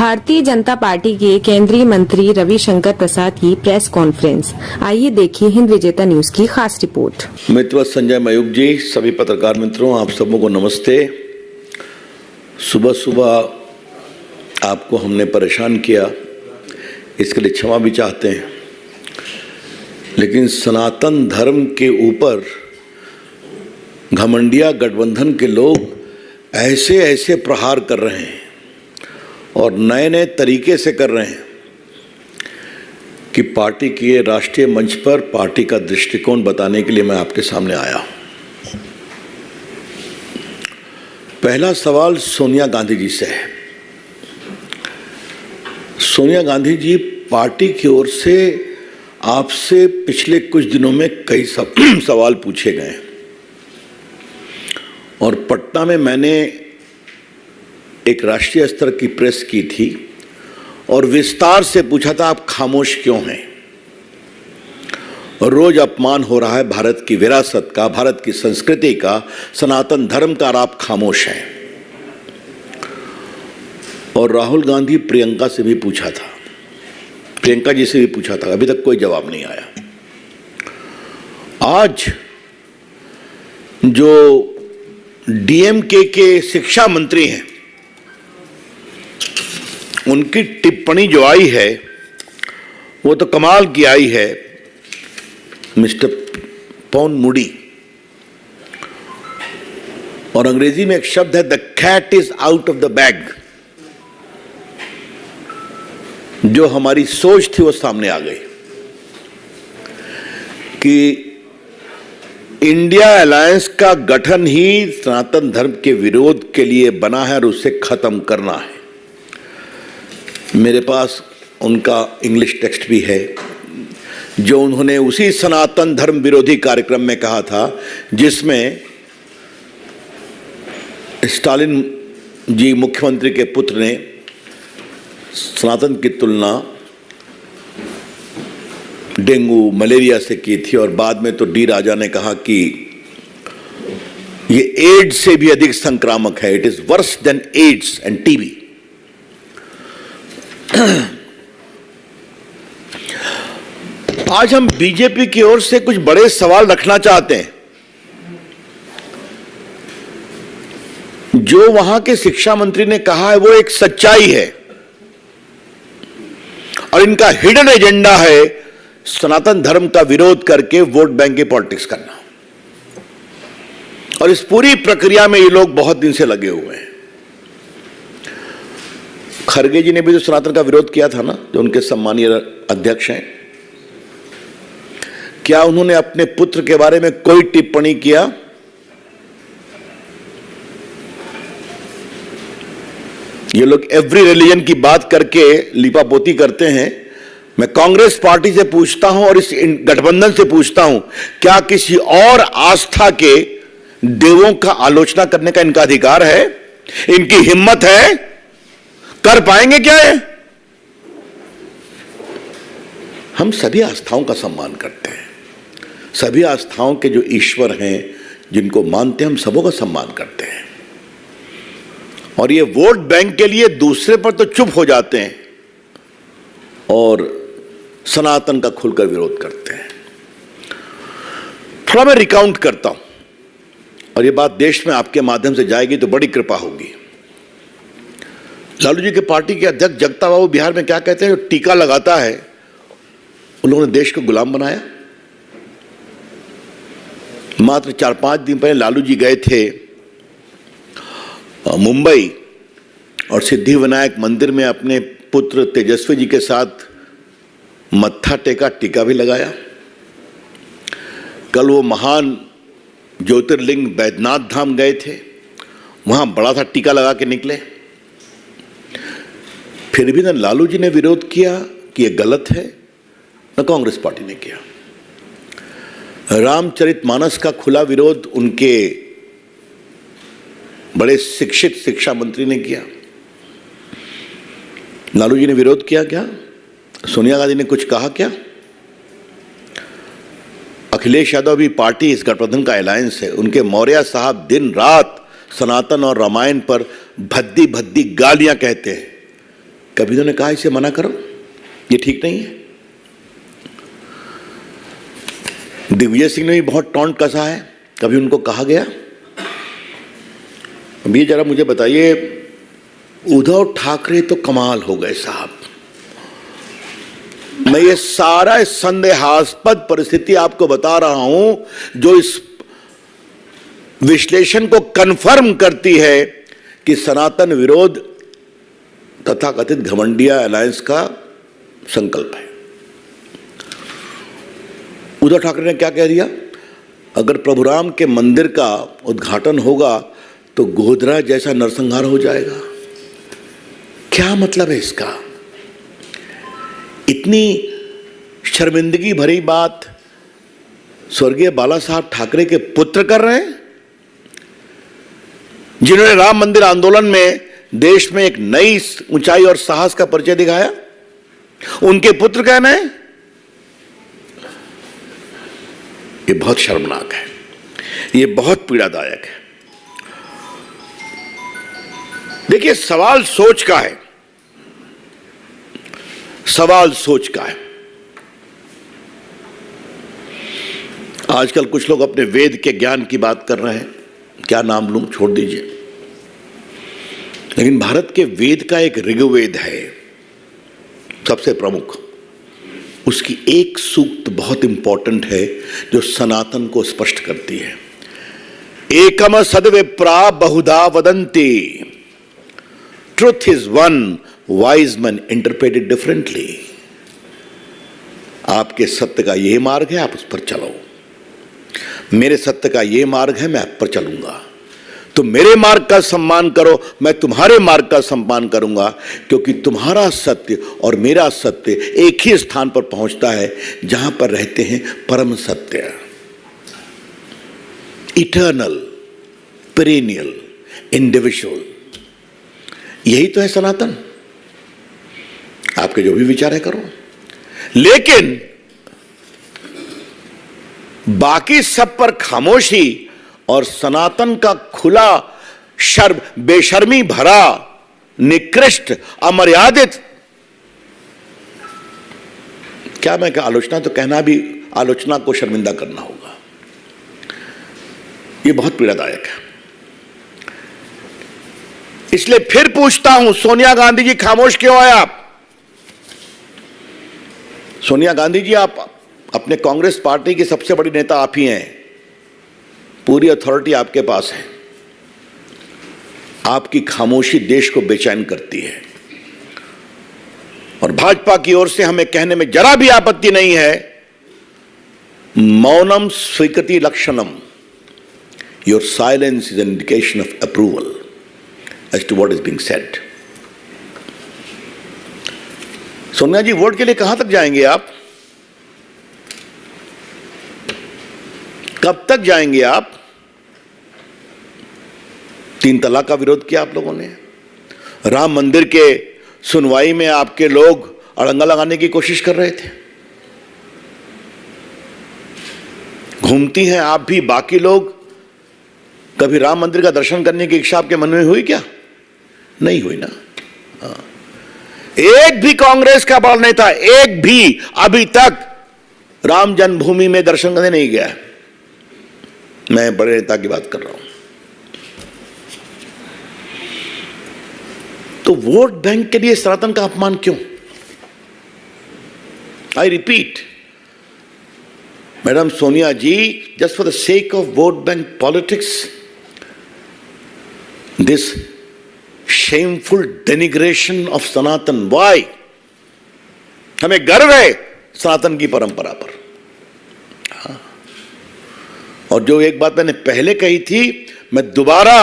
Bharatiya Janata party के केंद्रीय मंत्री रविशंकर प्रसाद की प्रेस कॉन्फ्रेंस। आइए देखिए हिंद विजेता न्यूज की खास रिपोर्ट। मित्र संजय मयूख जी, सभी पत्रकार मित्रों, आप सबों को नमस्ते। सुबह सुबह आपको हमने परेशान किया, इसके लिए क्षमा भी चाहते हैं, लेकिन सनातन धर्म के ऊपर घमंडिया गठबंधन के लोग ऐसे प्रहार कर रहे हैं और नए नए तरीके से कर रहे हैं कि पार्टी के राष्ट्रीय मंच पर पार्टी का दृष्टिकोण बताने के लिए मैं आपके सामने आया। पहला सवाल सोनिया गांधी जी से है। सोनिया गांधी जी, पार्टी की ओर से आपसे पिछले कुछ दिनों में कई सवाल पूछे गए और पटना में मैंने एक राष्ट्रीय स्तर की प्रेस की थी और विस्तार से पूछा था, आप खामोश क्यों हैं? और रोज अपमान हो रहा है भारत की विरासत का, भारत की संस्कृति का, सनातन धर्म का, और आप खामोश हैं। और राहुल गांधी प्रियंका से भी पूछा था, प्रियंका जी से भी पूछा था, अभी तक कोई जवाब नहीं आया। आज जो डीएमके के शिक्षा मंत्री हैं, उनकी टिप्पणी जो आई है वो तो कमाल की आई है। मिस्टर पॉन मूडी, और अंग्रेजी में एक शब्द है, the cat is out of the bag. जो हमारी सोच थी वो सामने आ गई कि इंडिया अलायंस का गठन ही सनातन धर्म के विरोध के लिए बना है और उसे खत्म करना है। मेरे पास उनका इंग्लिश टेक्स्ट भी है, जो उन्होंने उसी सनातन धर्म विरोधी कार्यक्रम में कहा था जिसमें स्टालिन जी मुख्यमंत्री के पुत्र ने सनातन की तुलना डेंगू मलेरिया से की थी, और बाद में तो डी राजा ने कहा कि ये एड्स से भी अधिक संक्रामक है, it is worse than AIDS and TB. आज हम बीजेपी की ओर से कुछ बड़े सवाल रखना चाहते हैं। जो वहां के शिक्षा मंत्री ने कहा है वो एक सच्चाई है, और इनका हिडन एजेंडा है सनातन धर्म का विरोध करके वोट बैंक की पॉलिटिक्स करना। और इस पूरी प्रक्रिया में ये लोग बहुत दिन से लगे हुए हैं। खरगे जी ने भी तो सनातन का विरोध किया था ना, जो उनके सम्मानीय अध्यक्ष हैं। क्या उन्होंने अपने पुत्र के बारे में कोई टिप्पणी किया? ये लोग एवरी रिलीजन की बात करके लिपापोती करते हैं। मैं कांग्रेस पार्टी से पूछता हूं और इस गठबंधन से पूछता हूं, क्या किसी और आस्था के देवों का आलोचना करने का इनका अधिकार है? इनकी हिम्मत है? कर पाएंगे क्या है? हम सभी आस्थाओं का सम्मान करते हैं, सभी आस्थाओं के जो ईश्वर हैं जिनको मानते हैं, हम सबों का सम्मान करते हैं। और ये वोट बैंक के लिए दूसरे पर तो चुप हो जाते हैं और सनातन का खुलकर विरोध करते हैं। थोड़ा मैं रिकाउंट करता हूं, और ये बात देश में आपके माध्यम से जाएगी तो बड़ी कृपा होगी। लालू जी के पार्टी के अध्यक्ष जगता बाबू बिहार में क्या कहते हैं, जो टीका लगाता है उन लोगों ने देश को गुलाम बनाया। मात्र 4-5 दिन पहले लालू जी गए थे मुंबई और सिद्धिविनायक मंदिर में अपने पुत्र तेजस्वी जी के साथ मत्था टेका, टीका भी लगाया। कल वो महान ज्योतिर्लिंग बैद्यनाथ धाम गए थे, वहां बड़ा सा टीका लगा के निकले। फिर भी न लालू जी ने विरोध किया कि यह गलत है, न कांग्रेस पार्टी ने किया। रामचरितमानस का खुला विरोध उनके बड़े शिक्षित शिक्षा मंत्री ने किया। लालू जी ने विरोध किया क्या? सोनिया गांधी ने कुछ कहा क्या? अखिलेश यादव भी पार्टी इस गठबंधन का अलायंस है, उनके मौर्य साहब दिन रात सनातन और रामायण पर भद्दी भद्दी गालियां कहते हैं। कभी उन्होंने कहा इसे मना करो, ये ठीक नहीं है। दिग्विजय सिंह ने भी बहुत टॉन्ट कसा है, कभी उनको कहा गया? अभी जरा मुझे बताइए, उद्धव ठाकरे तो कमाल हो गए साहब। मैं ये सारा संदेहास्पद परिस्थिति आपको बता रहा हूं जो इस विश्लेषण को कंफर्म करती है कि सनातन विरोध तथाकथित घमंडिया अलायंस का संकल्प है। उद्धव ठाकरे ने क्या कह दिया? अगर प्रभु राम के मंदिर का उद्घाटन होगा तो गोधरा जैसा नरसंहार हो जाएगा। क्या मतलब है इसका? इतनी शर्मिंदगी भरी बात स्वर्गीय बाला साहब ठाकरे के पुत्र कर रहे हैं, जिन्होंने राम मंदिर आंदोलन में देश में एक नई ऊंचाई और साहस का परिचय दिखाया। उनके पुत्र कहना है, ये बहुत शर्मनाक है, ये बहुत पीड़ादायक है। देखिए, सवाल सोच का है, सवाल सोच का है। आजकल कुछ लोग अपने वेद के ज्ञान की बात कर रहे हैं, क्या नाम लूं, छोड़ दीजिए। लेकिन भारत के वेद का एक ऋग्वेद है सबसे प्रमुख, उसकी एक सूक्त बहुत इंपॉर्टेंट है जो सनातन को स्पष्ट करती है। एकम सद्विप्रा बहुधा वदन्ति, truth is one, wise man interpreted differently. आपके सत्य का यह मार्ग है, आप उस पर चलो। मेरे सत्य का यह मार्ग है, मैं आप पर चलूंगा। तुम मेरे मार्ग का सम्मान करो, मैं तुम्हारे मार्ग का सम्मान करूंगा, क्योंकि तुम्हारा सत्य और मेरा सत्य एक ही स्थान पर पहुंचता है जहां पर रहते हैं परम सत्य, इटर्नल, पेरेनियल, इंडिविजुअल। यही तो है सनातन। आपके जो भी विचार है करो, लेकिन बाकी सब पर खामोशी और सनातन का खुला बेशर्मी भरा, निकृष्ट, अमर्यादित, क्या मैं क्या आलोचना, तो कहना भी आलोचना को शर्मिंदा करना होगा। यह बहुत पीड़ादायक है। इसलिए फिर पूछता हूं, सोनिया गांधी जी खामोश क्यों है आप? सोनिया गांधी जी, आप अपने कांग्रेस पार्टी की सबसे बड़ी नेता आप ही हैं, पूरी अथॉरिटी आपके पास है। आपकी खामोशी देश को बेचैन करती है, और भाजपा की ओर से हमें कहने में जरा भी आपत्ति नहीं है, मौनम स्वीकृति लक्षणम, your silence is an indication of approval as to what is being said. Sonia ji, vote के लिए कहां तक जाएंगे आप? कब तक जाएंगे आप? 3 तलाक का विरोध किया आप लोगों ने, राम मंदिर के सुनवाई में आपके लोग अड़ंगा लगाने की कोशिश कर रहे थे। घूमती हैं आप भी, बाकी लोग। कभी राम मंदिर का दर्शन करने की इच्छा आपके मन में हुई क्या? नहीं हुई ना। एक भी कांग्रेस का बड़ा नेता, एक भी अभी तक राम जन्मभूमि में दर्शन करने नहीं गया। मैं बड़े नेता की बात कर रहा हूं। तो वोट बैंक के लिए सनातन का अपमान क्यों? I repeat, madam Sonia ji, just for the sake of vote bank politics, this shameful denigration of Sanatan, why? हमें गर्व है सनातन की परंपरा पर। हाँ। और जो एक बात मैंने पहले कही थी, मैं दोबारा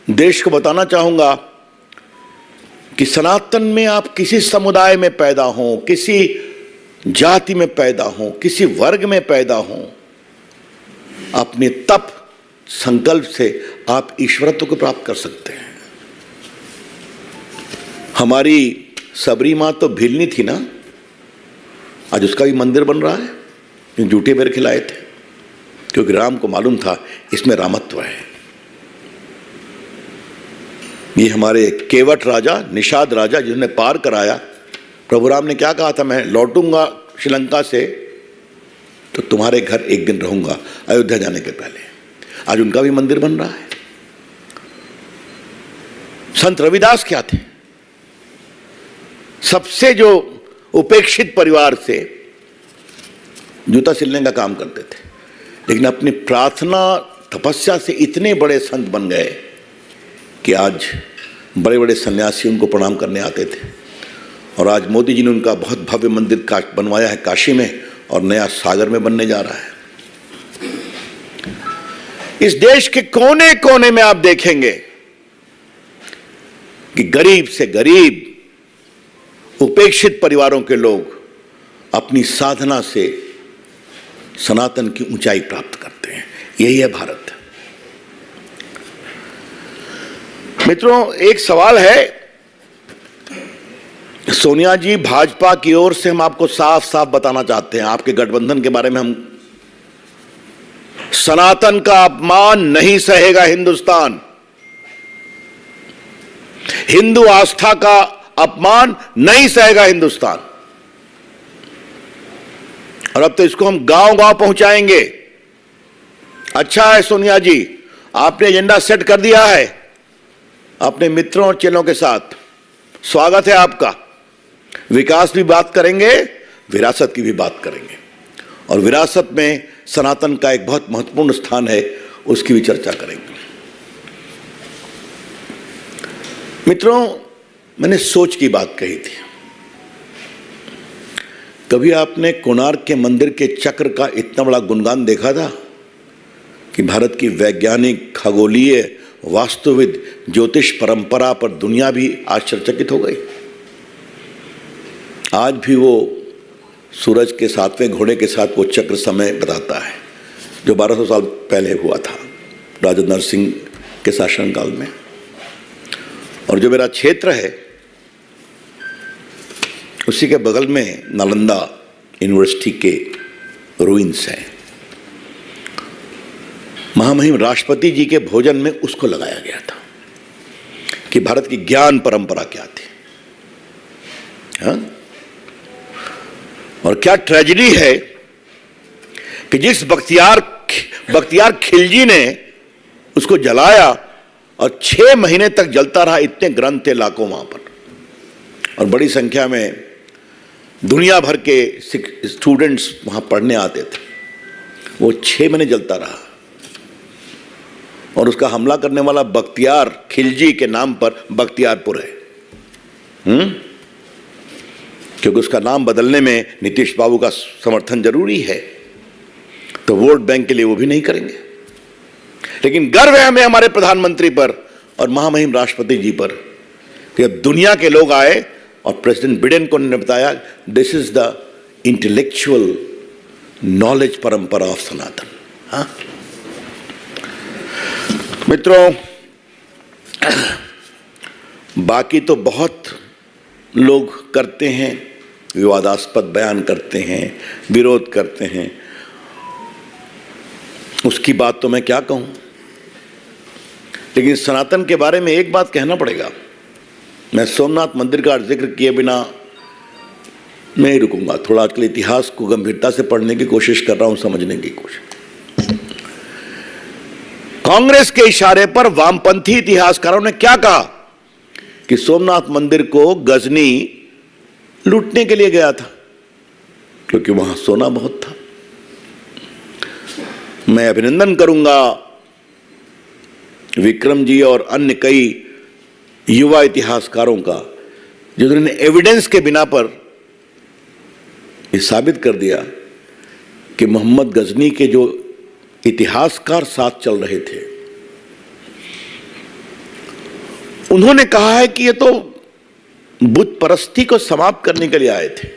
देश को बताना चाहूंगा कि सनातन में आप किसी समुदाय में पैदा हो, किसी जाति में पैदा हो, किसी वर्ग में पैदा हो, अपने तप संकल्प से आप ईश्वरत्व को प्राप्त कर सकते हैं। हमारी सबरी मां तो भिलनी थी ना, आज उसका भी मंदिर बन रहा है। जूठे बेर खिलाए थे, क्योंकि राम को मालूम था इसमें रामत्व है। ये हमारे केवट राजा, निषाद राजा, जिन्होंने पार कराया। प्रभु राम ने क्या कहा था, मैं लौटूंगा श्रीलंका से तो तुम्हारे घर एक दिन रहूंगा, अयोध्या जाने के पहले। आज उनका भी मंदिर बन रहा है। संत रविदास क्या थे? सबसे जो उपेक्षित परिवार से जूता सिलने का काम करते थे, लेकिन अपनी प्रार्थना तपस्या से इतने बड़े संत बन गए कि आज बड़े बड़े सन्यासी उनको प्रणाम करने आते थे। और आज मोदी जी ने उनका बहुत भव्य मंदिर बनवाया है काशी में, और नया सागर में बनने जा रहा है। इस देश के कोने कोने में आप देखेंगे कि गरीब से गरीब उपेक्षित परिवारों के लोग अपनी साधना से सनातन की ऊंचाई प्राप्त करते हैं। यही है भारत। मित्रों, एक सवाल है। सोनिया जी, भाजपा की ओर से हम आपको साफ साफ बताना चाहते हैं, आपके गठबंधन के बारे में हम, सनातन का अपमान नहीं सहेगा हिंदुस्तान। हिंदू आस्था का अपमान नहीं सहेगा हिंदुस्तान। और अब तो इसको हम गांव गांव पहुंचाएंगे। अच्छा है सोनिया जी, आपने एजेंडा सेट कर दिया है अपने मित्रों और चेलों के साथ, स्वागत है आपका। विकास भी बात करेंगे, विरासत की भी बात करेंगे, और विरासत में सनातन का एक बहुत महत्वपूर्ण स्थान है, उसकी भी चर्चा करेंगे। मित्रों, मैंने सोच की बात कही थी। कभी आपने कोणार्क के मंदिर के चक्र का इतना बड़ा गुणगान देखा था कि भारत की वैज्ञानिक, खगोलीय, वास्तुविद, ज्योतिष परंपरा पर दुनिया भी आश्चर्यचकित हो गई। आज भी वो सूरज के 7वें घोड़े के साथ वो चक्र समय बताता है, जो 1200 साल पहले हुआ था राजा नरसिंह के शासनकाल में। और जो मेरा क्षेत्र है उसी के बगल में नालंदा यूनिवर्सिटी के रूइंस हैं। महामहिम राष्ट्रपति जी के भोजन में उसको लगाया गया था कि भारत की ज्ञान परंपरा क्या थी। हाँ? और क्या ट्रेजेडी है कि जिस बख्तियार खिलजी ने उसको जलाया और 6 महीने तक जलता रहा। इतने ग्रंथ थे लाखों वहां पर, और बड़ी संख्या में दुनिया भर के स्टूडेंट्स वहां पढ़ने आते थे। वो 6 महीने जलता रहा, और उसका हमला करने वाला बख्तियार खिलजी के नाम पर बख्तियारपुर है। क्योंकि उसका नाम बदलने में नीतीश बाबू का समर्थन जरूरी है, तो वोट बैंक के लिए वो भी नहीं करेंगे। लेकिन गर्व है हमें हमारे प्रधानमंत्री पर और महामहिम राष्ट्रपति जी पर कि अब दुनिया के लोग आए और प्रेसिडेंट बिडेन को उन्होंने बताया, this is the intellectual knowledge परंपरा ऑफ सनातन। हाँ मित्रों, बाकी तो बहुत लोग करते हैं, विवादास्पद बयान करते हैं, विरोध करते हैं, उसकी बात तो मैं क्या कहूं। लेकिन सनातन के बारे में एक बात कहना पड़ेगा। मैं सोमनाथ मंदिर का जिक्र किए बिना नहीं रुकूंगा। थोड़ा आजकल इतिहास को गंभीरता से पढ़ने की कोशिश कर रहा हूं, समझने की कोशिश। कांग्रेस के इशारे पर वामपंथी इतिहासकारों ने क्या कहा कि सोमनाथ मंदिर को गजनी लूटने के लिए गया था, क्योंकि वहां सोना बहुत था। मैं अभिनंदन करूंगा विक्रम जी और अन्य कई युवा इतिहासकारों का, जिन्होंने एविडेंस के बिना पर यह साबित कर दिया कि मोहम्मद गजनी के जो इतिहासकार साथ चल रहे थे, उन्होंने कहा है कि ये तो बुत परस्ती को समाप्त करने के लिए आए थे।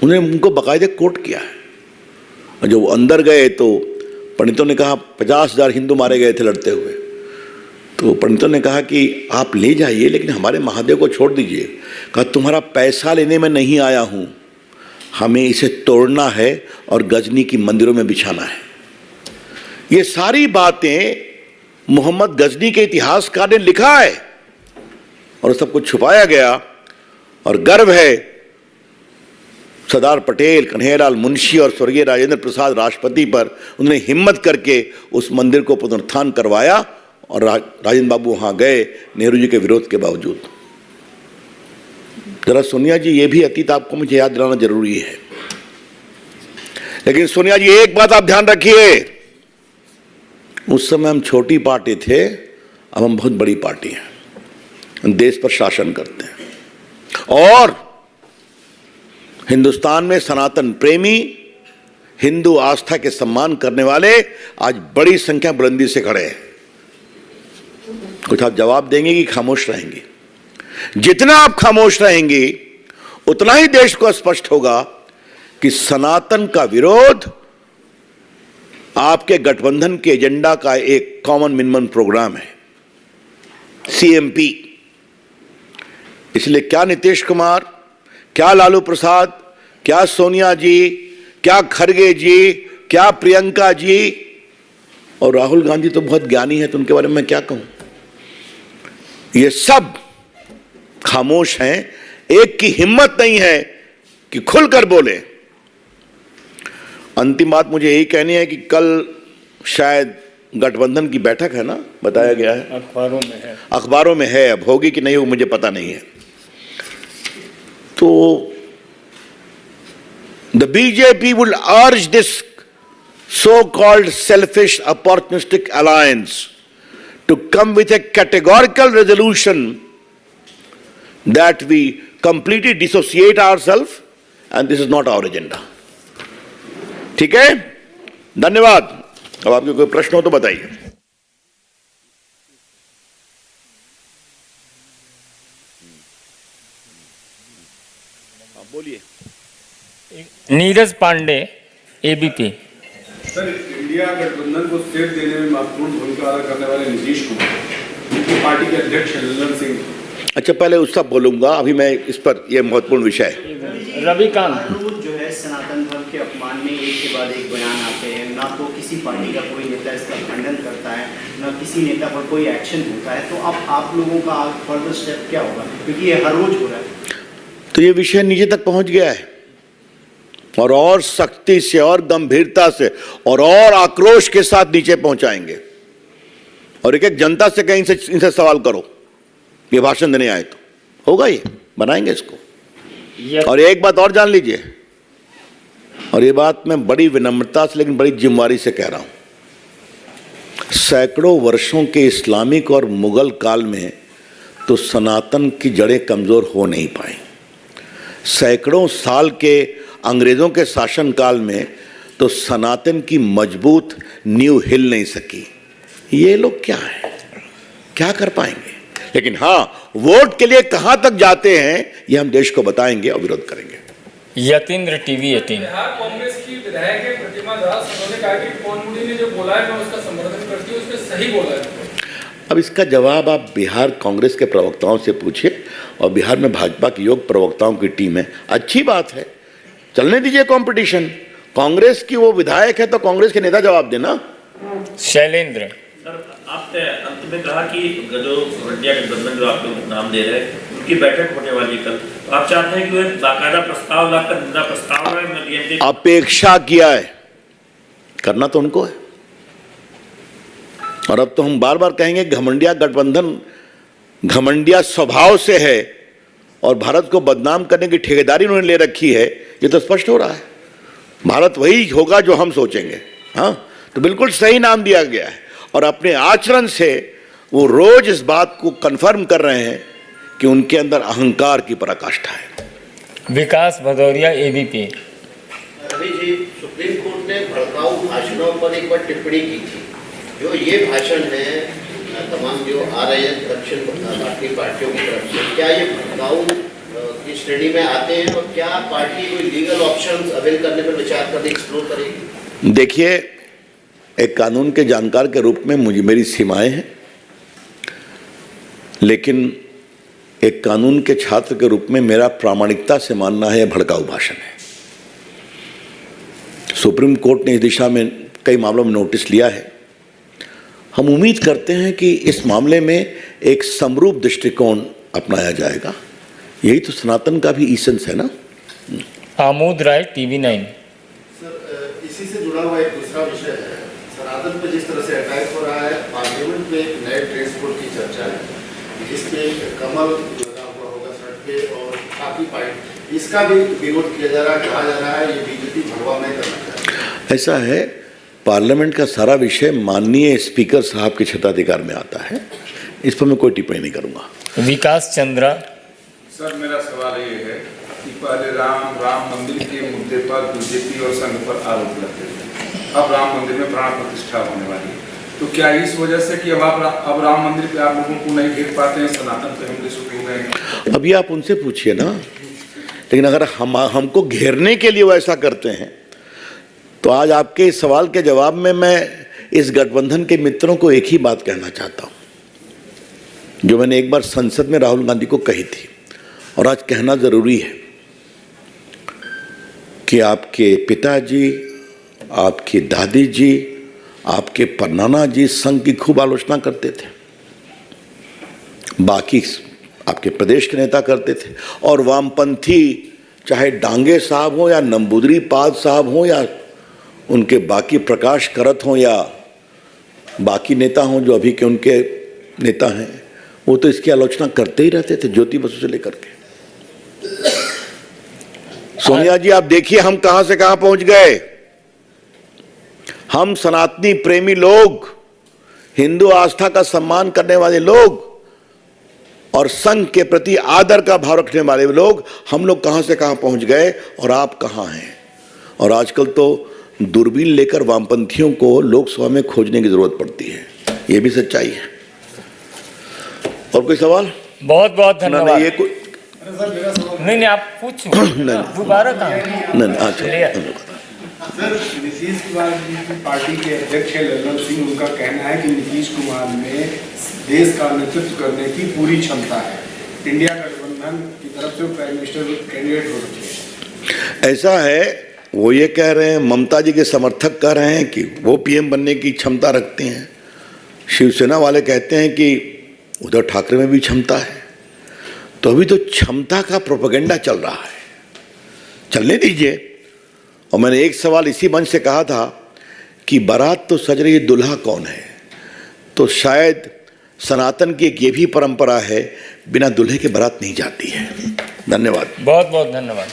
उन्होंने उनको बाकायदे कोट किया है। और जब वो अंदर गए तो पंडितों ने कहा 50,000 हिंदू मारे गए थे लड़ते हुए। तो पंडितों ने कहा कि आप ले जाइए, लेकिन हमारे महादेव को छोड़ दीजिए। कहा तुम्हारा पैसा लेने में नहीं आया हूं, हमें इसे तोड़ना है और गजनी की मंदिरों में बिछाना है। ये सारी बातें मोहम्मद गजनी के इतिहासकार ने लिखा है और सब कुछ छुपाया गया। और गर्व है सरदार पटेल, कन्हैयालाल मुंशी और स्वर्गीय राजेंद्र प्रसाद राष्ट्रपति पर, उन्होंने हिम्मत करके उस मंदिर को पुनरुत्थान करवाया और राजेंद्र बाबू वहां गए नेहरू जी के विरोध के बावजूद। जरा सोनिया जी, ये भी अतीत आपको मुझे याद दिलाना जरूरी है। लेकिन सोनिया जी, एक बात आप ध्यान रखिए, उस समय हम छोटी पार्टी थे, अब हम बहुत बड़ी पार्टी हैं, हम देश पर शासन करते हैं और हिंदुस्तान में सनातन प्रेमी, हिंदू आस्था के सम्मान करने वाले आज बड़ी संख्या बुलंदी से खड़े हैं। कुछ आप जवाब देंगे कि खामोश रहेंगे? जितना आप खामोश रहेंगे उतना ही देश को स्पष्ट होगा कि सनातन का विरोध आपके गठबंधन के एजेंडा का एक कॉमन मिनिमम प्रोग्राम है, सीएमपी। इसलिए क्या नीतीश कुमार, क्या लालू प्रसाद, क्या सोनिया जी, क्या खड़गे जी, क्या प्रियंका जी और राहुल गांधी तो बहुत ज्ञानी है, तो उनके बारे में मैं क्या कहूं। ये सब खामोश हैं, एक की हिम्मत नहीं है कि खुलकर बोले। अंतिम बात मुझे यही कहनी है कि कल शायद गठबंधन की बैठक है ना, बताया गया है, अखबारों में है, अब होगी कि नहीं हो मुझे पता नहीं है। तो the BJP will urge this so-called selfish opportunistic alliance to come with a categorical resolution that we completely dissociate ourselves and this is not our agenda. ठीक है, धन्यवाद। अब आपके कोई प्रश्न हो तो बताइए। बोलिए। Neeraj Pandey, ABP. Sir, India गठबंधन को स्टेट देने में महत्वपूर्ण भूमिका अदा करने वाले नीतीश कुमार, उनकी पार्टी के अध्यक्ष ललन सिंह। अच्छा, पहले उसका बोलूंगा, अभी मैं इस पर, यह महत्वपूर्ण विषय है। रविकांत जो है सनातन धर्म के अपमान में एक के बाद एक बयान आते हैं, ना तो किसी पार्टी का कोई नेता इसका खंडन करता है, ना किसी नेता पर कोई एक्शन होता है। तो अब आप लोगों का फर्दर स्टेप क्या होगा, क्योंकि ये हर रोज हो रहा है। तो ये विषय नीचे तक पहुंच गया है और सख्ती से और गंभीरता से और आक्रोश के साथ नीचे पहुंचाएंगे। और एक एक जनता से कहीं से इनसे सवाल करो, ये भाषण देने आए तो होगा, ये बनाएंगे इसको। और एक बात और जान लीजिए, और ये बात मैं बड़ी विनम्रता से लेकिन बड़ी जिम्मेदारी से कह रहा हूं, सैकड़ों वर्षों के इस्लामिक और मुगल काल में तो सनातन की जड़ें कमजोर हो नहीं पाई। सैकड़ों साल के अंग्रेजों के शासनकाल में तो सनातन की मजबूत नींव हिल नहीं सकी। ये लोग क्या है, क्या कर पाएंगे? लेकिन हाँ, वोट के लिए कहां तक जाते हैं ये हम देश को बताएंगे और विरोध करेंगे। यतीन्द्र, टीवी 18। बिहार कांग्रेस की विधायक है प्रतिमा दास, उन्होंने कहा कि पवन मुंडी ने जो बोला है मैं उसका समर्थन करती हूँ, उसने सही बोला है। अब इसका जवाब आप बिहार कांग्रेस के प्रवक्ताओं से पूछिए, और बिहार में भाजपा की योग प्रवक्ताओं की टीम है। अच्छी बात है, चलने दीजिए कंपटीशन। कांग्रेस की वो विधायक है तो कांग्रेस के नेता जवाब देना। शैलेंद्र। सर, आपने अंत में कहा कि जो इंडिया गठबंधन जो आप लोग नाम दे रहे हैं उनकी बैठक होने वाली है कल, तो आप चाहते हैं कि वो बाकायदा प्रस्ताव लाकर निंदा प्रस्ताव है? अपेक्षा किया है, करना तो उनको है। और अब तो हम बार बार कहेंगे घमंडिया गठबंधन घमंडिया स्वभाव से है और भारत को बदनाम करने की ठेकेदारी उन्होंने ले रखी है, ये तो स्पष्ट हो रहा है। भारत वही होगा जो हम सोचेंगे। हाँ, तो बिल्कुल सही नाम दिया गया है और अपने आचरण से वो रोज इस बात को कंफर्म कर रहे हैं कि उनके अंदर अहंकार की पराकाष्ठा है। विकास Bhadauria, ABP. Ravi ji, supreme court ने भड़काऊ भाषणों पर एक बार टिप्पणी की थी। जो ये भाषण है तमाम जो आ रहे हैं दक्षिण बाकी पार्टियों की तरफ से, क्या ये भड़काऊ की श्रेणी में आते हैं और क्या पार्टी कोई लीगल ऑप्शंस अवेल करने पर विचार करने एक्सप्लोर करेगी? देखिए, एक कानून के जानकार के रूप में मुझे मेरी सीमाएं हैं, लेकिन एक कानून के छात्र के रूप में मेरा प्रामाणिकता से मानना है भड़काऊ भाषण है। सुप्रीम कोर्ट ने इस दिशा में कई मामलों में नोटिस लिया है हम उम्मीद करते हैं कि इस मामले में एक समरूप दृष्टिकोण अपनाया जाएगा। यही तो सनातन का भी ईसेंस है ना। आमोद राय TV9। सर इसी से जुड़ा हुआ एक दूसरा विषय है, सनातन पे जिस तरह से अटैक हो रहा है, पार्लियामेंट में एक नए ड्रेस कोड की चर्चा है जिसपे कमल लगा हुआ होगा सड़क पे और बाकी पार्टी, इसका भी विरोध किया जा रहा है, कहा जा रहा है ये बीजेपी भगवा नहीं करना चाहती है। ऐसा है, पार्लियामेंट का सारा विषय माननीय स्पीकर साहब के क्षेत्राधिकार में आता है, इस पर मैं कोई टिप्पणी नहीं करूंगा। विकास चंद्रा। सर मेरा सवाल ये है कि पहले राम मंदिर के मुद्दे पर बीजेपी और संघ पर आरोप लगते थे, अब राम मंदिर में प्राण प्रतिष्ठा होने वाली है, तो क्या इस वजह से कि अब राम मंदिर पे आप लोगों को नहीं घेर पाते हैं, सनातन पे हमले शुरू हो गए हैं? अभी आप उनसे पूछिए ना। लेकिन अगर हमको घेरने के लिए वो ऐसा करते हैं तो आज आपके इस सवाल के जवाब में मैं इस गठबंधन के मित्रों को एक ही बात कहना चाहता हूं, जो मैंने एक बार संसद में राहुल गांधी को कही थी और आज कहना जरूरी है कि आपके पिताजी, आपकी दादी जी, आपके परनाना जी संघ की खूब आलोचना करते थे, बाकी आपके प्रदेश के नेता करते थे, और वामपंथी चाहे डांगे साहब हो या नंबूदरी पाल साहब हो या उनके बाकी प्रकाश करत हों या बाकी नेता हों जो अभी के उनके नेता हैं, वो तो इसकी आलोचना करते ही रहते थे, ज्योति बसु से लेकर के। सोनिया जी आप देखिए हम कहां से कहां पहुंच गए। हम सनातनी प्रेमी लोग, हिंदू आस्था का सम्मान करने वाले लोग और संघ के प्रति आदर का भाव रखने वाले लोग, हम लोग कहां से कहां पहुंच गए और आप कहां हैं। और आजकल तो दूरबीन लेकर वामपंथियों को लोकसभा में खोजने की जरूरत पड़ती है, ये भी सच्चाई है। और कोई सवाल? बहुत बहुत धन्यवाद। ये कोई नहीं आप पूछो दोबारा कहाँ? नहीं अच्छा। सर नीतीश कुमार जी की पार्टी के अध्यक्ष है लल्लन सिंह, उनका कहना है कि नीतीश कुमार में देश का नेतृत्व करने की पूरी क्षमता है, इंडिया गठबंधन की तरफ से प्राइम मिनिस्टर कैंडिडेट हो सकते हैं। ऐसा है, वो ये कह रहे हैं, ममता जी के समर्थक कह रहे हैं कि वो पीएम बनने की क्षमता रखते हैं, शिवसेना वाले कहते हैं कि उद्धव ठाकरे में भी क्षमता है। तो अभी तो क्षमता का प्रोपेगेंडा चल रहा है, चलने दीजिए। और मैंने एक सवाल इसी मंच से कहा था कि बारात तो सज रही, दुल्हा कौन है। तो शायद सनातन की एक ये भी परंपरा है, बिना दुल्हे के बारात नहीं जाती है। धन्यवाद। बहुत बहुत धन्यवाद।